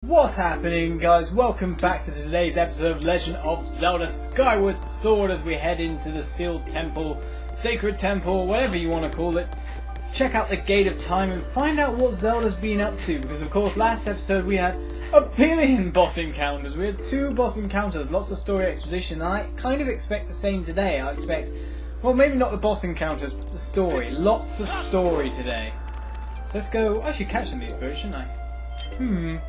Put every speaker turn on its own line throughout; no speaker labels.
What's happening, guys? Welcome back to today's episode of Legend of Zelda Skyward Sword as we head into the sealed temple, sacred temple, whatever you want to call it. Check out the Gate of Time and find out what Zelda's been up to, because of course last episode we had a billion boss encounters. We had 2 boss encounters, lots of story exposition, and I kind of expect the same today. I expect, well, maybe not the boss encounters, but the story. Lots of story today. So let's go. I should catch some of these birds, shouldn't I?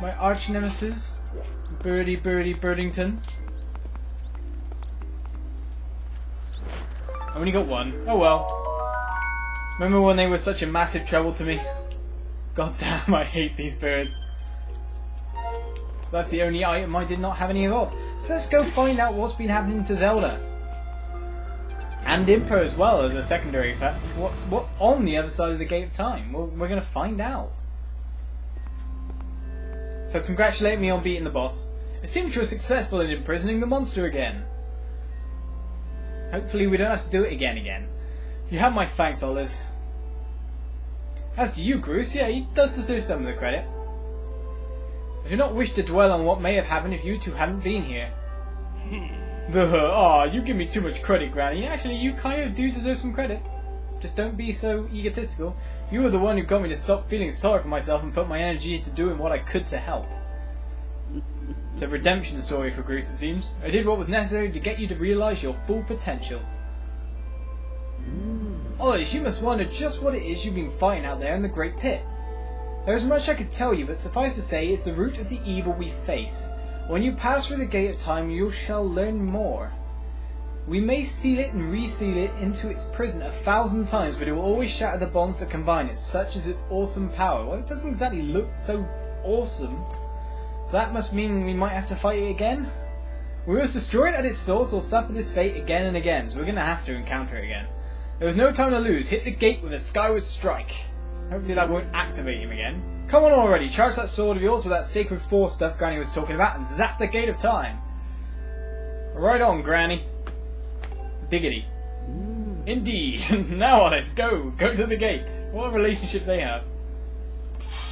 My arch nemesis, Birdie Birdington. I only got one. Oh well. Remember when they were such a massive trouble to me? God damn, I hate these birds. That's the only item I did not have any of. So let's go find out what's been happening to Zelda. And Impa as well as a secondary fact. What's on the other side of the Gate of Time? Well, we're going to find out. So congratulate me on beating the boss. It seems you were successful in imprisoning the monster again. Hopefully we don't have to do it again. You have my thanks, Oliz. As to you, Groose, yeah, he does deserve some of the credit. I do not wish to dwell on what may have happened if you two hadn't been here. Aw, you give me too much credit, Granny. Actually, you kind of do deserve some credit. Just don't be so egotistical. You were the one who got me to stop feeling sorry for myself and put my energy into doing what I could to help. It's a redemption story for Groose, it seems. I did what was necessary to get you to realise your full potential. Ollie, you must wonder just what it is you've been fighting out there in the Great Pit. There is much I could tell you, but suffice to say, it's the root of the evil we face. When you pass through the Gate of Time, you shall learn more. We may seal it and reseal it into its prison 1,000 times, but it will always shatter the bonds that combine it, such is its awesome power. Well, it doesn't exactly look so awesome. That must mean we might have to fight it again? We must destroy it at its source or suffer this fate again and again, so we're going to have to encounter it again. There is no time to lose. Hit the gate with a Skyward strike. Hopefully that won't activate him again. Come on already, charge that sword of yours with that sacred force stuff Granny was talking about and zap the Gate of Time. Right on, Granny. Diggity. Indeed. Now on, let's go. Go to the gate. What a relationship they have.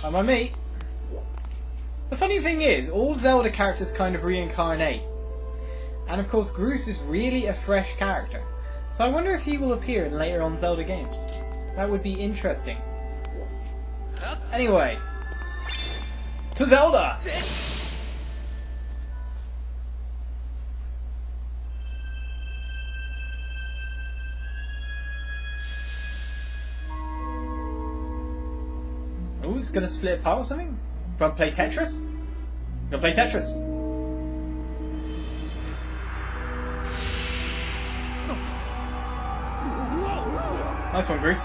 And my mate. The funny thing is, all Zelda characters kind of reincarnate. And of course, Groose is really a fresh character. So I wonder if he will appear in later on Zelda games. That would be interesting. Anyway. To Zelda! Who's gonna split apart or something? Gonna play Tetris? Gonna play Tetris. Nice one, Groose.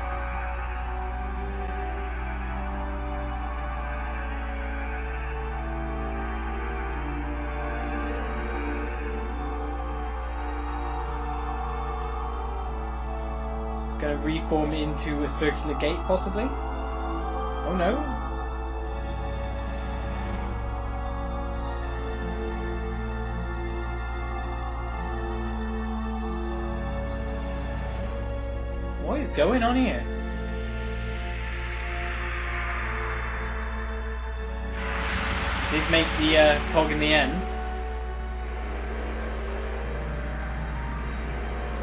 It's gonna reform into a circular gate, possibly. Oh no. What is going on here? Did make the cog in the end.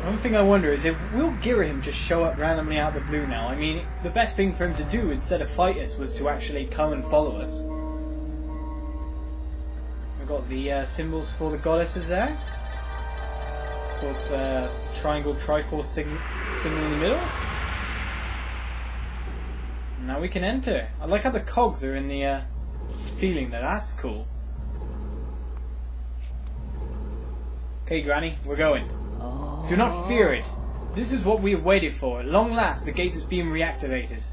One thing I wonder is, will Girahim just show up randomly out of the blue now? I mean, the best thing for him to do instead of fight us was to actually come and follow us. We've got the symbols for the goddesses there. Of course, triangle Triforce signal in the middle. Now we can enter. I like how the cogs are in the ceiling there. That's cool. Okay, Granny, we're going. Do not fear it. This is what we have waited for. At long last, the gate is being reactivated.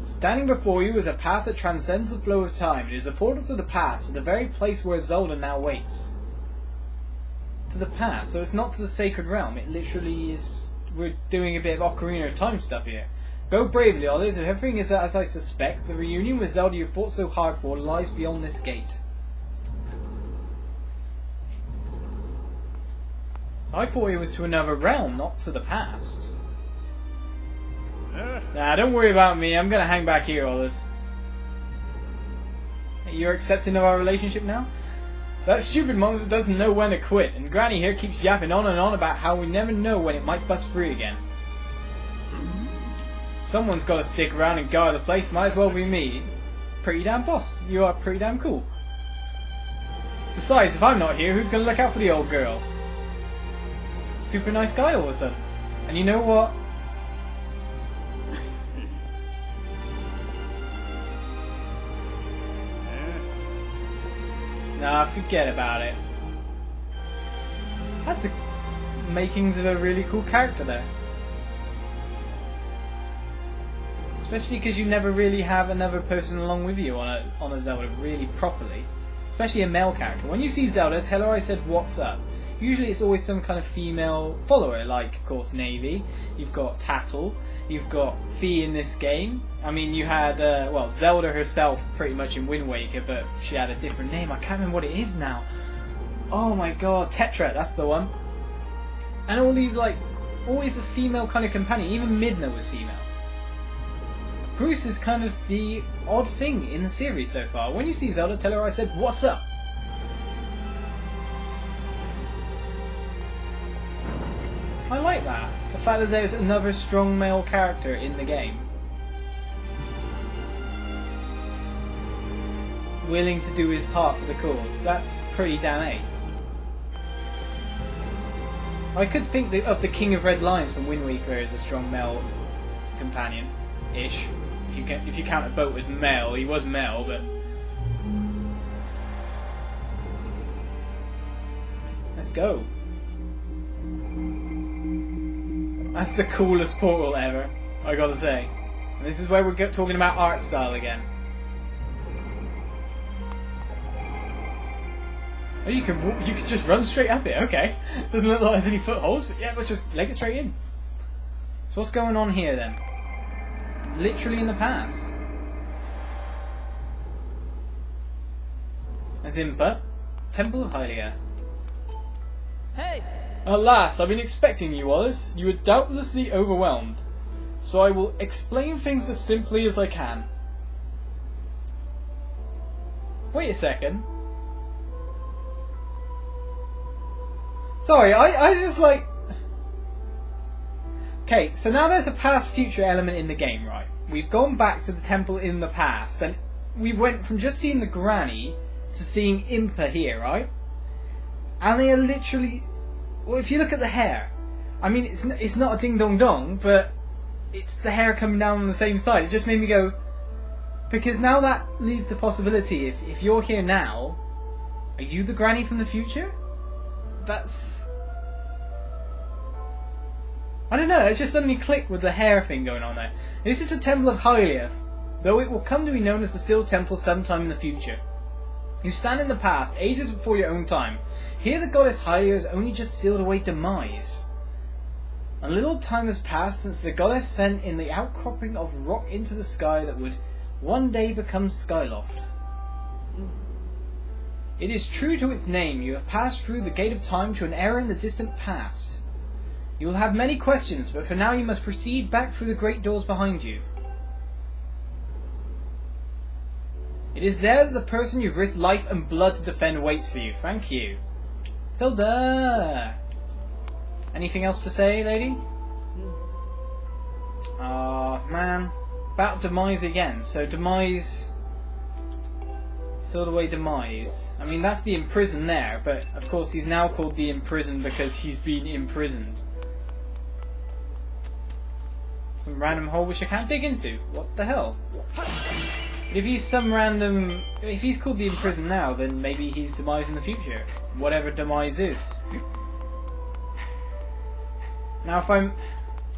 Standing before you is a path that transcends the flow of time. It is a portal to the past, to the very place where Zelda now waits. To the past, so it's not to the sacred realm. It literally is. We're doing a bit of Ocarina of Time stuff here. Go bravely, Oliz. If everything is as I suspect, the reunion with Zelda you fought so hard for lies beyond this gate. I thought it was to another realm, not to the past. Nah, don't worry about me. I'm gonna hang back here, all this. You're accepting of our relationship now? That stupid monster doesn't know when to quit, and Granny here keeps yapping on and on about how we never know when it might bust free again. Someone's got to stick around and guard the place, might as well be me. Pretty damn boss, you are pretty damn cool. Besides, if I'm not here, who's going to look out for the old girl? Super nice guy all of a sudden. And you know what? Nah, forget about it. That's the makings of a really cool character there. Especially because you never really have another person along with you on a Zelda really properly. Especially a male character. When you see Zelda, tell her I said what's up. Usually it's always some kind of female follower, like of course Navy, you've got Tattle, you've got Fee in this game. I mean you had, well, Zelda herself pretty much in Wind Waker, but she had a different name, I can't remember what it is now. Oh my god, Tetra, that's the one. And all these, like, always a female kind of companion, even Midna was female. Bruce is kind of the odd thing in the series so far. When you see Zelda, tell her I said, what's up? I like that. The fact that there's another strong male character in the game. Willing to do his part for the cause. That's pretty damn ace. I could think of the King of Red Lions from Wind Waker as a strong male companion-ish. If you count a boat as male, he was male, but... Let's go. That's the coolest portal ever, I gotta say. And this is where we're talking about art style again. Oh, you can just run straight up it, okay. Doesn't look like there's any footholds, but yeah, let's just leg it straight in. So what's going on here then? Literally in the past. Azimpa, Temple of Hialeah.
Hey!
Alas, I've been expecting you, Wallace. You are doubtlessly overwhelmed. So I will explain things as simply as I can. Wait a second. Sorry, I just like... Okay, so now there's a past-future element in the game, right? We've gone back to the temple in the past, and we went from just seeing the granny to seeing Impa here, right? And they are literally... Well, if you look at the hair, I mean, it's not a ding-dong-dong, but it's the hair coming down on the same side. It just made me go... Because now that leads to the possibility, if you're here now, are you the granny from the future? That's... I don't know, it just suddenly clicked with the hair thing going on there. This is the Temple of Hialeah, though it will come to be known as the Sealed Temple sometime in the future. You stand in the past, ages before your own time. Here the goddess Hialeah has only just sealed away demise. A little time has passed since the goddess sent in the outcropping of rock into the sky that would one day become Skyloft. It is true to its name, you have passed through the gate of time to an era in the distant past. You will have many questions, but for now you must proceed back through the great doors behind you. It is there that the person you've risked life and blood to defend waits for you. Thank you. Zelda! Anything else to say, lady? Ah, man. About Demise again. So Demise... Sealed away Demise. I mean, that's the imprisoned there, but of course he's now called the imprisoned because he's been imprisoned. Some random hole which I can't dig into. What the hell? But if he's some random... If he's called the imprisoned now, then maybe he's Demise in the future. Whatever Demise is. Now if I'm...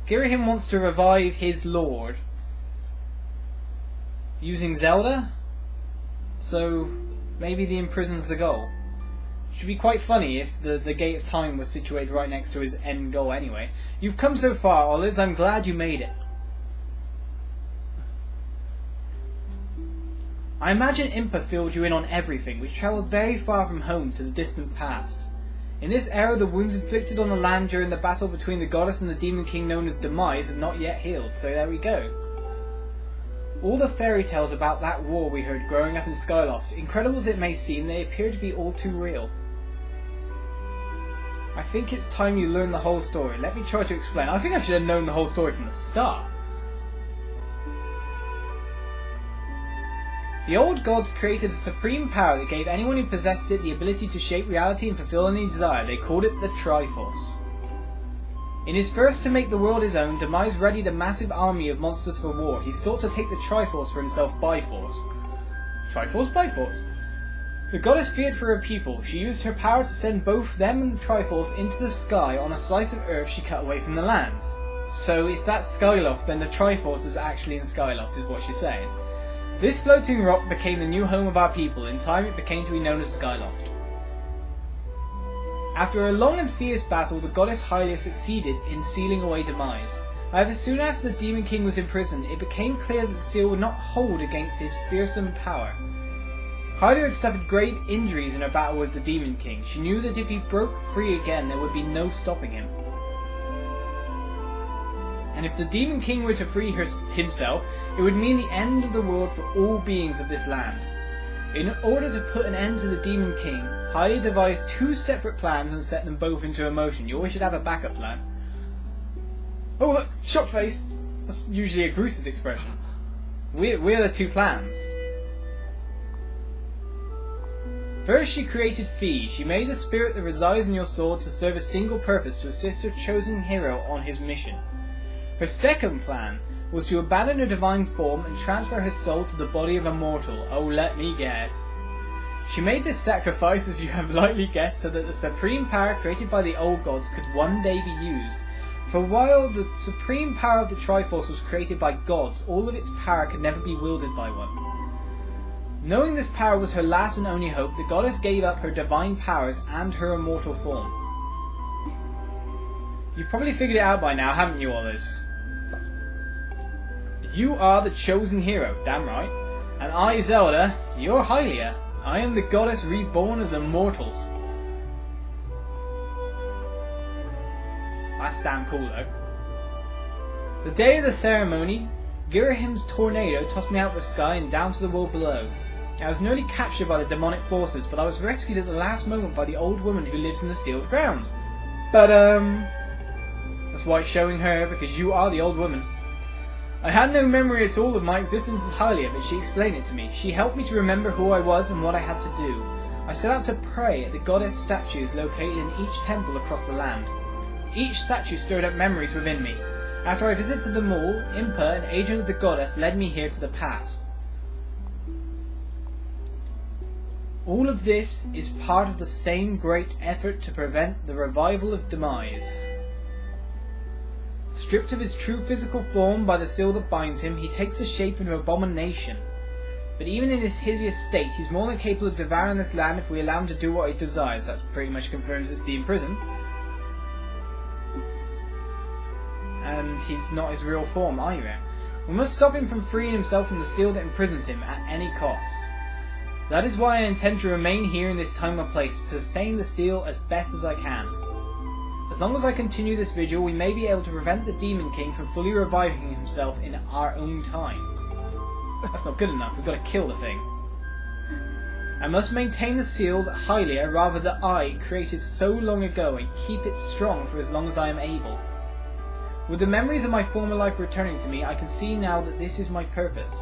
Girahim wants to revive his lord using Zelda, so maybe the imprison's the goal. Should be quite funny if the Gate of Time was situated right next to his end goal anyway. You've come so far, Oliz, I'm glad you made it. I imagine Impa filled you in on everything. We travelled very far from home to the distant past. In this era, the wounds inflicted on the land during the battle between the goddess and the demon king known as Demise have not yet healed, so there we go. All the fairy tales about that war we heard growing up in Skyloft, incredible as it may seem, they appear to be all too real. I think it's time you learn the whole story. Let me try to explain. I think I should have known the whole story from the start. The old gods created a supreme power that gave anyone who possessed it the ability to shape reality and fulfill any desire. They called it the Triforce. In his first to make the world his own, Demise readied a massive army of monsters for war. He sought to take the Triforce for himself by force. Triforce by force? The goddess feared for her people. She used her power to send both them and the Triforce into the sky on a slice of earth she cut away from the land. So if that's Skyloft, then the Triforce is actually in Skyloft, is what she's saying. This floating rock became the new home of our people. In time it became to be known as Skyloft. After a long and fierce battle, the goddess Hialeah succeeded in sealing away Demise. However, soon after the Demon King was imprisoned, it became clear that the seal would not hold against his fearsome power. Hialeah had suffered great injuries in her battle with the Demon King. She knew that if he broke free again, there would be no stopping him. And if the Demon King were to free himself, it would mean the end of the world for all beings of this land. In order to put an end to the Demon King, Hialeah devised two separate plans and set them both into motion. You always should have a backup plan. Oh, look, shock face! That's usually a Gruce's expression. We're the two plans. First, she created Fee. She made the spirit that resides in your sword to serve a single purpose, to assist her chosen hero on his mission. Her second plan was to abandon her divine form and transfer her soul to the body of a mortal. Oh, let me guess. She made this sacrifice, as you have lightly guessed, so that the supreme power created by the old gods could one day be used. For while the supreme power of the Triforce was created by gods, all of its power could never be wielded by one. Knowing this power was her last and only hope, the goddess gave up her divine powers and her immortal form. You've probably figured it out by now, haven't you, Others? You are the chosen hero, damn right. And I, Zelda, you're Hialeah. I am the goddess reborn as a mortal. That's damn cool though. The day of the ceremony, Girahim's tornado tossed me out of the sky and down to the world below. I was nearly captured by the demonic forces, but I was rescued at the last moment by the old woman who lives in the sealed grounds. But that's why it's showing her, because you are the old woman. I had no memory at all of my existence as Hialeah, but she explained it to me. She helped me to remember who I was and what I had to do. I set out to pray at the goddess statues located in each temple across the land. Each statue stirred up memories within me. After I visited them all, Impa, an agent of the goddess, led me here to the past. All of this is part of the same great effort to prevent the revival of Demise. Stripped of his true physical form by the seal that binds him, he takes the shape of an abomination. But even in his hideous state, he's more than capable of devouring this land if we allow him to do what he desires. That pretty much confirms it's the imprison. And he's not his real form either. We must stop him from freeing himself from the seal that imprisons him at any cost. That is why I intend to remain here in this time and place, to sustain the seal as best as I can. As long as I continue this vigil, we may be able to prevent the Demon King from fully reviving himself in our own time. That's not good enough, we've got to kill the thing. I must maintain the seal that Hialeah, rather that I, created so long ago, and keep it strong for as long as I am able. With the memories of my former life returning to me, I can see now that this is my purpose.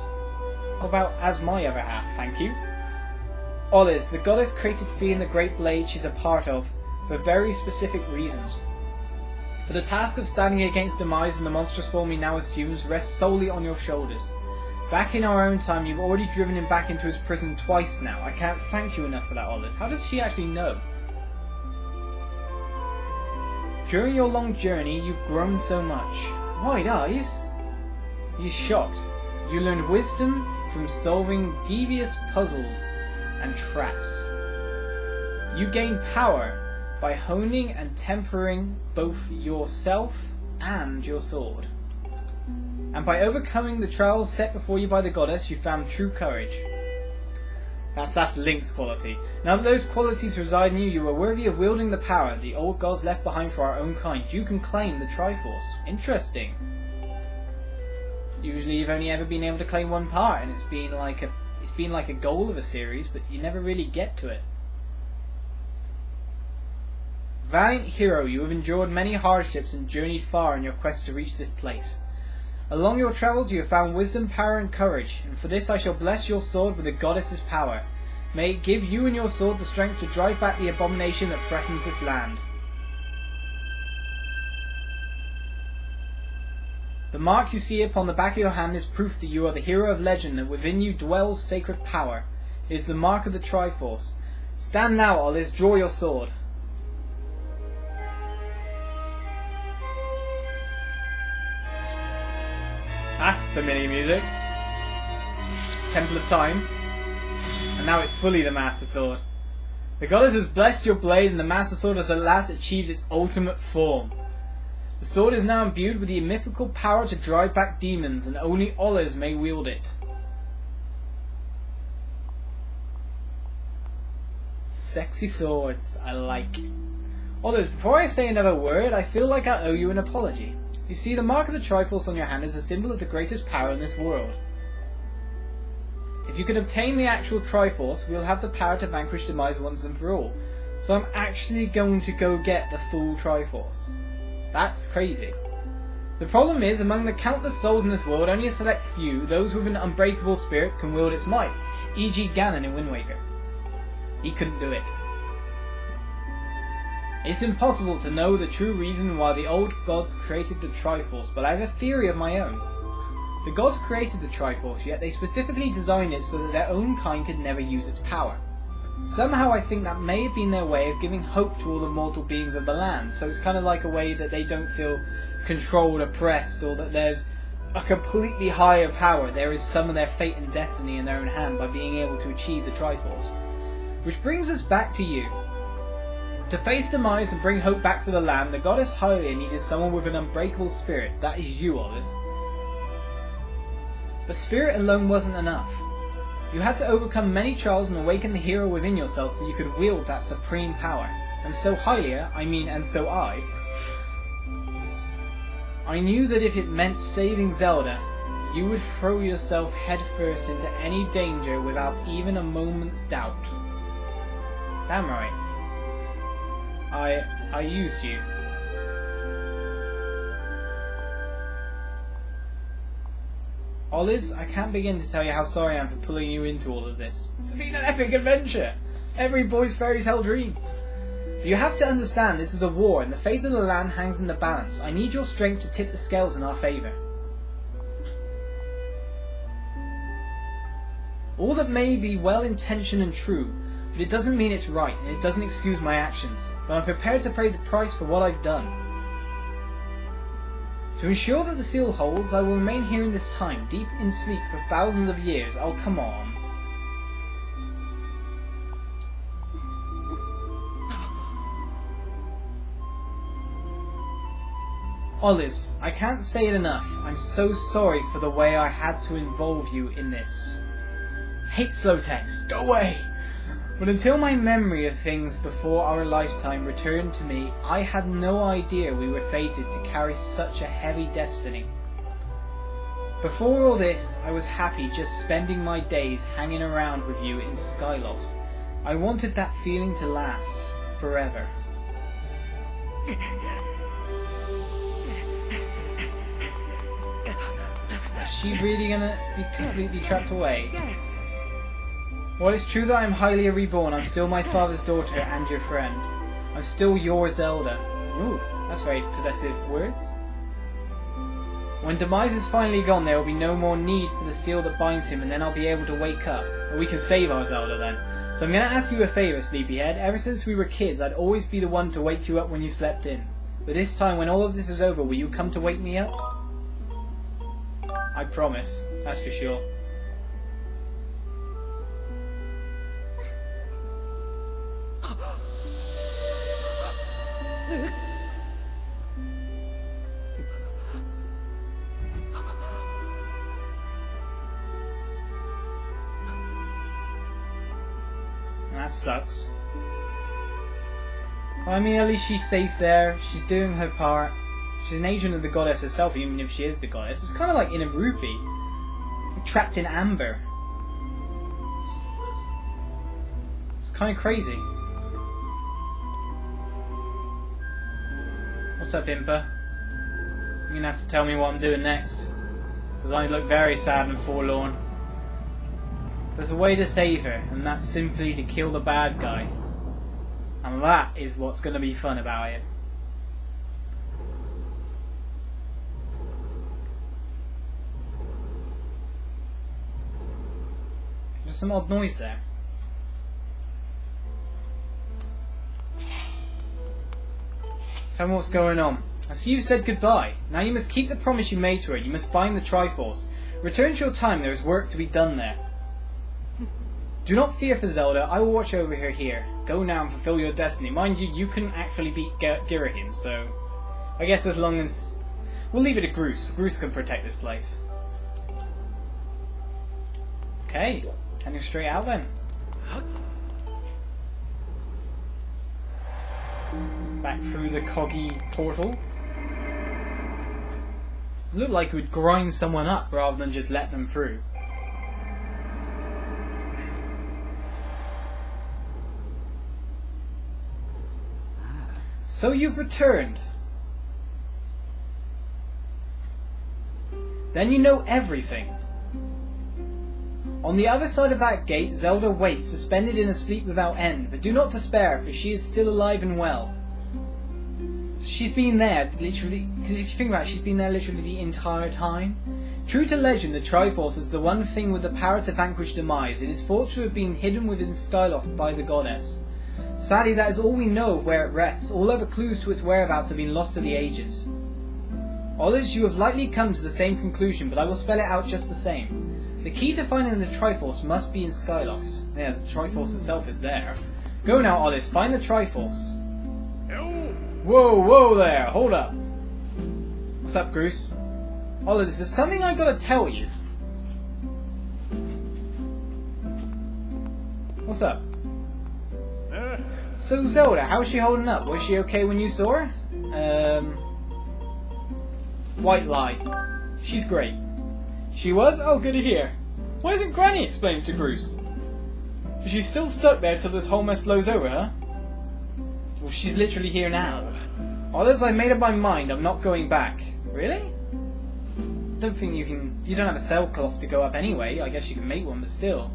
What about as my other half, thank you? Olis, the goddess created Fee in the Great Blade she's a part of, for very specific reasons. For the task of standing against Demise and the monstrous form he now assumes rests solely on your shoulders. Back in our own time, you've already driven him back into his prison twice now. I can't thank you enough for that, Olis. How does she actually know? During your long journey, you've grown so much. Wide eyes? You're shocked. You learned wisdom from solving devious puzzles and traps. You gain power by honing and tempering both yourself and your sword. And by overcoming the trials set before you by the goddess, you found true courage. That's Link's quality. Now that those qualities reside in you, you are worthy of wielding the power the old gods left behind for our own kind. You can claim the Triforce. Interesting. Usually you've only ever been able to claim one part, and it's been like a goal of a series, but you never really get to it. Valiant hero, you have endured many hardships and journeyed far in your quest to reach this place. Along your travels you have found wisdom, power and courage, and for this I shall bless your sword with the goddess's power. May it give you and your sword the strength to drive back the abomination that threatens this land. The mark you see upon the back of your hand is proof that you are the hero of legend, that within you dwells sacred power. It is the mark of the Triforce. Stand now, Olis, draw your sword. That's familiar music. Temple of Time. And now it's fully the Master Sword. The goddess has blessed your blade, and the Master Sword has at last achieved its ultimate form. The sword is now imbued with the mythical power to drive back demons, and only Olis may wield it. Sexy swords, I like. Olis, before I say another word, I feel like I owe you an apology. You see, the mark of the Triforce on your hand is a symbol of the greatest power in this world. If you can obtain the actual Triforce, we'll have the power to vanquish demise once and for all. So I'm actually going to go get the full Triforce. That's crazy. The problem is, among the countless souls in this world, only a select few, those with an unbreakable spirit, can wield its might, e.g. Ganon in Wind Waker. He couldn't do it. It's impossible to know the true reason why the old gods created the Triforce, but I have a theory of my own. The gods created the Triforce, yet they specifically designed it so that their own kind could never use its power. Somehow I think that may have been their way of giving hope to all the mortal beings of the land, so it's kind of like a way that they don't feel controlled, oppressed, or that there's a completely higher power. There is some of their fate and destiny in their own hand by being able to achieve the Triforce. Which brings us back to you. To face demise and bring hope back to the land, the goddess Hialeah needed someone with an unbreakable spirit. That is you, Olis. But spirit alone wasn't enough. You had to overcome many trials and awaken the hero within yourself so you could wield that supreme power. And so Hialeah, and so I knew that if it meant saving Zelda, you would throw yourself headfirst into any danger without even a moment's doubt. Damn right. I used you. Olis, I can't begin to tell you how sorry I am for pulling you into all of this. It's been an epic adventure! Every boy's fairy tale dream! But you have to understand this is a war, and the fate of the land hangs in the balance. I need your strength to tip the scales in our favour. All that may be well-intentioned and true, but it doesn't mean it's right, and it doesn't excuse my actions. But I'm prepared to pay the price for what I've done. To ensure that the seal holds, I will remain here in this time, deep in sleep for thousands of years. Oh, come on. Olis, I can't say it enough. I'm so sorry for the way I had to involve you in this. Hate slow text. Go away! But until my memory of things before our lifetime returned to me, I had no idea we were fated to carry such a heavy destiny. Before all this, I was happy just spending my days hanging around with you in Skyloft. I wanted that feeling to last forever. Is she really gonna be completely trapped away? While it's true that I'm Hialeah reborn, I'm still my father's daughter and your friend. I'm still your Zelda. Ooh, that's very possessive words. When Demise is finally gone, there will be no more need for the seal that binds him, and then I'll be able to wake up. Or we can save our Zelda then. So I'm going to ask you a favour, Sleepyhead. Ever since we were kids, I'd always be the one to wake you up when you slept in. But this time, when all of this is over, will you come to wake me up? I promise, that's for sure. That sucks. Well, I mean, at least she's safe there. She's doing her part. She's an agent of the goddess herself, even if she is the goddess. It's kind of like in a rupee. Trapped in amber. It's kind of crazy. What's up, Impa? You're gonna have to tell me what I'm doing next. Because I look very sad and forlorn. There's a way to save her, and that's simply to kill the bad guy. And that is what's gonna be fun about it. There's some odd noise there. Tell me what's going on. I see you've said goodbye. Now you must keep the promise you made to her. You must find the Triforce. Return to your time. There is work to be done there. Do not fear for Zelda. I will watch over her here. Go now and fulfill your destiny. Mind you, you couldn't actually beat Girahim, so I guess as long as... We'll leave it to Groose. Groose can protect this place. Okay. Heading straight out then. Back through the coggy portal. Looked like it would grind someone up rather than just let them through. So you've returned. Then you know everything. On the other side of that gate, Zelda waits, suspended in a sleep without end. But do not despair, for she is still alive and well. She's been there, literally, because if you think about it, she's been there literally the entire time. True to legend, the Triforce is the one thing with the power to vanquish demise. It is thought to have been hidden within Skyloft by the goddess. Sadly, that is all we know of where it rests. All other clues to its whereabouts have been lost to the ages. Others, you have likely come to the same conclusion, but I will spell it out just the same. The key to finding the Triforce must be in Skyloft. Yeah, the Triforce itself is there. Go now, Olis, find the Triforce. Whoa, whoa there, hold up. What's up, Groose? Olis, there's something I've got to tell you. What's up? So Zelda, how's she holding up? Was she okay when you saw her? White lie. She's great. She was? Oh, good to hear. Why isn't Granny explaining to Groose? She's still stuck there till this whole mess blows over, huh? Well, she's literally here now. Others, I made up my mind. I'm not going back. Really? Don't think you can... You don't have a sailcloth to go up anyway. I guess you can make one, but still.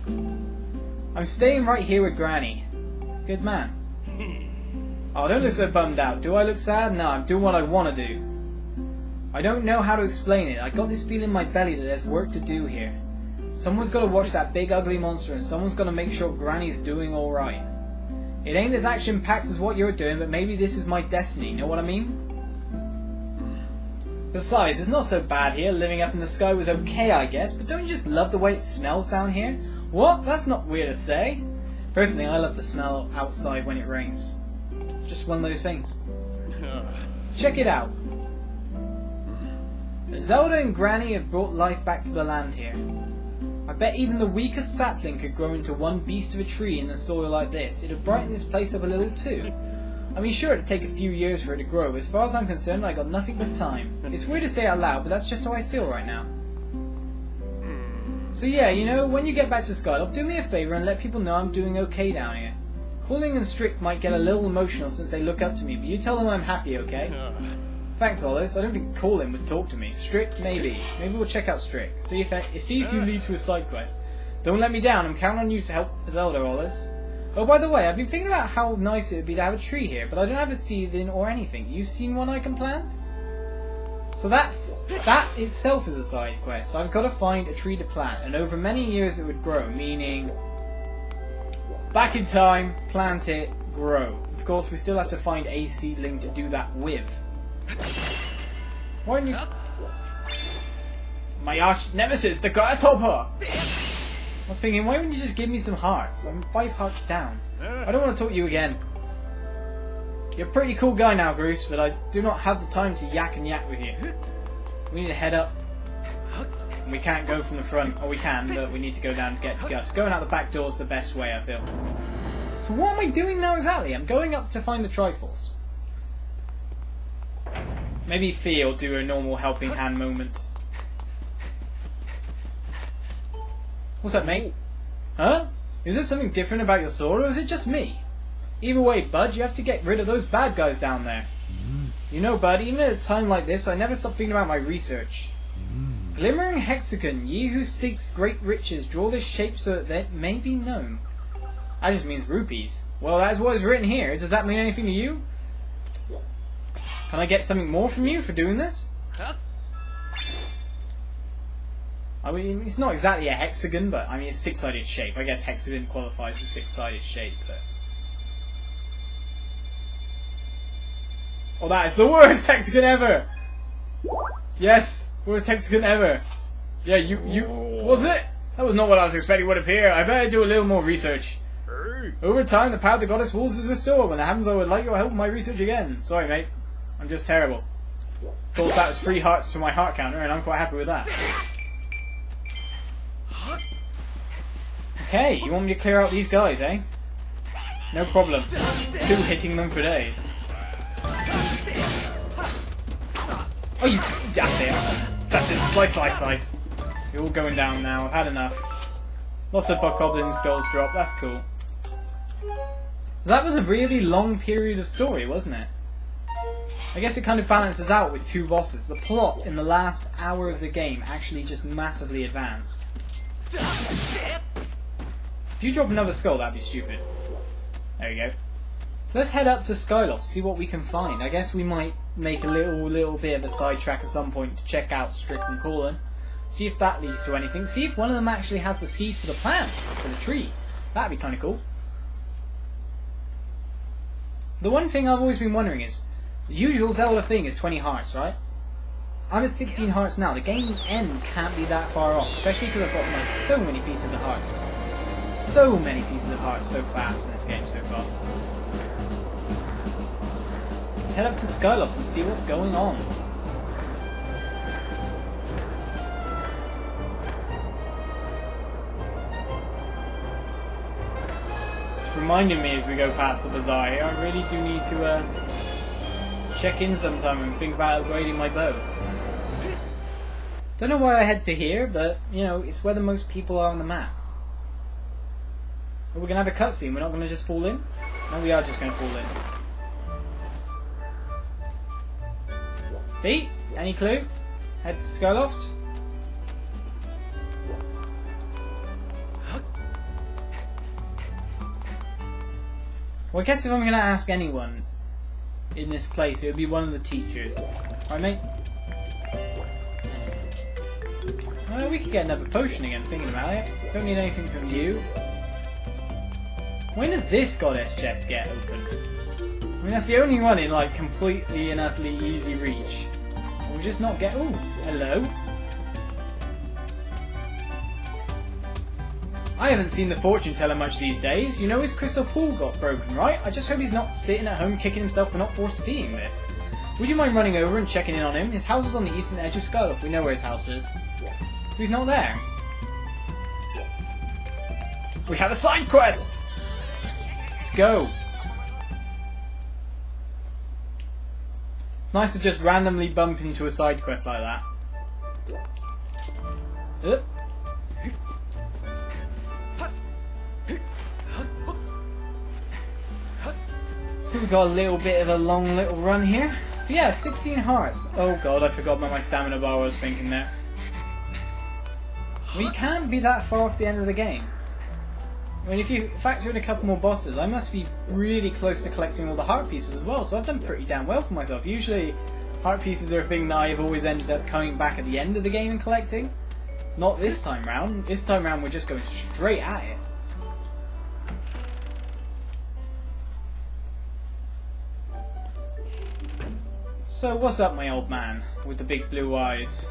I'm staying right here with Granny. Good man. Oh, don't look so bummed out. Do I look sad? No, I'm doing what I want to do. I don't know how to explain it. I got this feeling in my belly that there's work to do here. Someone's got to watch that big ugly monster, and someone's got to make sure Granny's doing alright. It ain't as action-packed as what you're doing, but maybe this is my destiny, know what I mean? Besides, it's not so bad here. Living up in the sky was okay, I guess, but don't you just love the way it smells down here? What? That's not weird to say. Personally, I love the smell outside when it rains. Just one of those things. Check it out. Zelda and Granny have brought life back to the land here. I bet even the weakest sapling could grow into one beast of a tree in the soil like this. It'd brighten this place up a little too. I mean, sure, it'd take a few years for it to grow. As far as I'm concerned, I got nothing but time. It's weird to say out loud, but that's just how I feel right now. So yeah, you know, when you get back to Skyloft, do me a favour and let people know I'm doing okay down here. Calling them strict might get a little emotional since they look up to me, but you tell them I'm happy, okay? Thanks, Olis. I don't think Colin would talk to me. Strict, maybe. Maybe we'll check out Strict. See if you lead to a side quest. Don't let me down. I'm counting on you to help Zelda, Olis. Oh, by the way, I've been thinking about how nice it would be to have a tree here, but I don't have a seedling or anything. You seen one I can plant? So that itself is a side quest. I've got to find a tree to plant, and over many years it would grow, meaning back in time, plant it, grow. Of course, we still have to find a seedling to do that with. Why didn't you... My arch nemesis, the grasshopper! I was thinking, why wouldn't you just give me some hearts? I'm 5 hearts down. I don't want to talk to you again. You're a pretty cool guy now, Groose, but I do not have the time to yak and yak with you. We need to head up. And we can't go from the front, or we can, but we need to go down to get Gus. Going out the back door is the best way, I feel. So what am I doing now exactly? I'm going up to find the Triforce. Maybe Fee will do a normal helping hand moment. What's up, mate? Huh? Is there something different about your sword, or is it just me? Either way, bud, you have to get rid of those bad guys down there. You know, bud, even at a time like this, I never stop thinking about my research. Glimmering hexagon, ye who seeks great riches, draw this shape so that it may be known. That just means rupees. Well, that is what is written here. Does that mean anything to you? Can I get something more from you for doing this? I mean, it's not exactly a hexagon, but I mean, it's a six-sided shape. I guess hexagon qualifies as a six-sided shape, but... Oh, that is the worst hexagon ever! Yes! Worst hexagon ever! Yeah, you... Was it? That was not what I was expecting would appear. I better do a little more research. Over time, the power of the goddess rules is restored. When that happens, I would like your help in my research again. Sorry, mate. I'm just terrible. Of course, that was 3 hearts to my heart counter, and I'm quite happy with that. Okay, you want me to clear out these guys, eh? No problem. 2 hitting them for days. Oh, you... That's it. That's it. Slice, slice, slice. You're all going down now. I've had enough. Lots of Bokoblin skulls drop. That's cool. That was a really long period of story, wasn't it? I guess it kind of balances out with 2 bosses. The plot in the last hour of the game actually just massively advanced. If you drop another skull, that'd be stupid. There we go. So let's head up to Skyloft, see what we can find. I guess we might make a little bit of a sidetrack at some point to check out Stricken Calling. See if that leads to anything. See if one of them actually has the seed for the plant, for the tree. That'd be kind of cool. The one thing I've always been wondering is, the usual Zelda thing is 20 hearts, right? I'm at 16 hearts now. The game's end can't be that far off, especially because I've got like so many pieces of hearts. So many pieces of hearts so fast in this game so far. Let's head up to Skyloft and see what's going on. It's reminding me as we go past the bazaar here, I really do need to check in sometime and think about upgrading my bow. Don't know why I head to here, but you know, it's where the most people are on the map. We're going to have a cutscene, we're not going to just fall in? No, we are just going to fall in. Pete, any clue? Head to Skyloft? Well, I guess if I'm going to ask anyone in this place, it would be one of the teachers. Right, mate? We could get another potion again, thinking about it. Don't need anything from you. When does this goddess chest get opened? I mean, that's the only one in, like, completely and utterly easy reach. We'll just not get... Ooh, hello. I haven't seen the fortune teller much these days. You know his crystal pool got broken, right? I just hope he's not sitting at home kicking himself for not foreseeing this. Would you mind running over and checking in on him? His house is on the eastern edge of Skyloft. We know where his house is. He's not there. We have a side quest! Let's go. It's nice to just randomly bump into a side quest like that. So we've got a little bit of a long little run here. But yeah, 16 hearts. Oh god, I forgot about my stamina bar I was thinking there. We can't be that far off the end of the game. I mean, if you factor in a couple more bosses, I must be really close to collecting all the heart pieces as well, so I've done pretty damn well for myself. Usually, heart pieces are a thing that I've always ended up coming back at the end of the game and collecting. Not this time round. This time round we're just going straight at it. So, what's up, my old man, with the big blue eyes?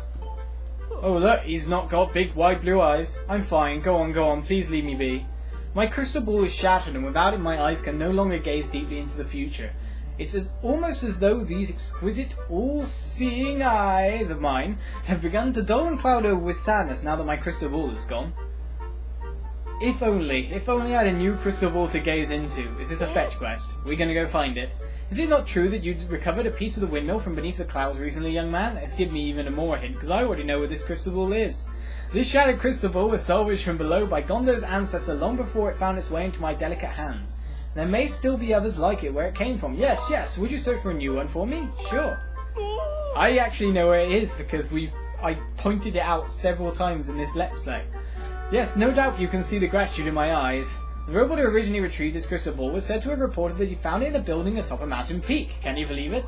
Oh look, he's not got big wide blue eyes. I'm fine, go on, please leave me be. My crystal ball is shattered and without it my eyes can no longer gaze deeply into the future. It's almost as though these exquisite, all-seeing eyes of mine have begun to dull and cloud over with sadness now that my crystal ball is gone. If only I had a new crystal ball to gaze into. Is this a fetch quest? We're gonna go find it. Is it not true that you recovered a piece of the windmill from beneath the clouds recently, young man? It's given me even a more hint, because I already know where this crystal ball is. This shattered crystal ball was salvaged from below by Gondo's ancestor long before it found its way into my delicate hands. There may still be others like it where it came from. Yes, yes, would you search for a new one for me? Sure. I actually know where it is because I pointed it out several times in this Let's Play. Yes, no doubt you can see the gratitude in my eyes. The robot who originally retrieved this crystal ball was said to have reported that he found it in a building atop a mountain peak. Can you believe it?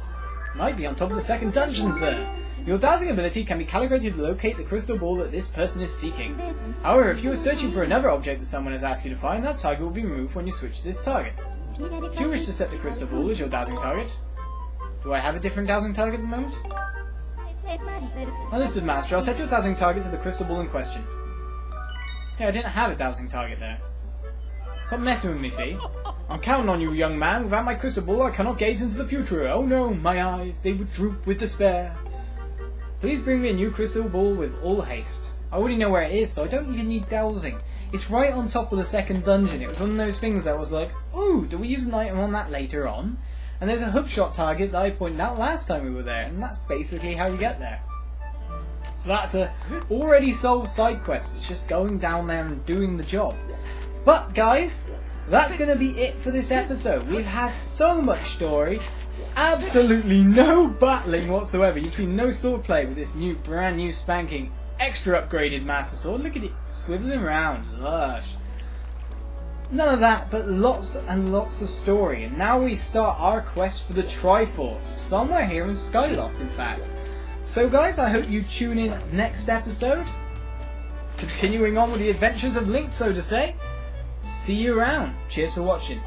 Might be on top of the second dungeon, sir. Your dowsing ability can be calibrated to locate the crystal ball that this person is seeking. However, if you are searching for another object that someone has asked you to find, that target will be removed when you switch to this target. Do you wish to set the crystal ball as your dowsing target? Do I have a different dowsing target at the moment? Understood, Master. I'll set your dowsing target to the crystal ball in question. Yeah, I didn't have a dowsing target there. Stop messing with me, Fee. I'm counting on you, young man. Without my crystal ball, I cannot gaze into the future. Oh no, my eyes, they would droop with despair. Please bring me a new crystal ball with all haste. I already know where it is, so I don't even need dowsing. It's right on top of the second dungeon. It was one of those things that was like, ooh, do we use an item on that later on? And there's a hookshot target that I pointed out last time we were there, and that's basically how you get there. So that's a already solved side quest. It's just going down there and doing the job. But guys, that's going to be it for this episode. We've had so much story, absolutely no battling whatsoever. You've seen no swordplay with this new, brand new spanking, extra upgraded Master Sword. Look at it swiveling around, lush. None of that, but lots and lots of story. And now we start our quest for the Triforce, somewhere here in Skyloft, in fact. So guys, I hope you tune in next episode. Continuing on with the adventures of Link, so to say. See you around. Cheers for watching.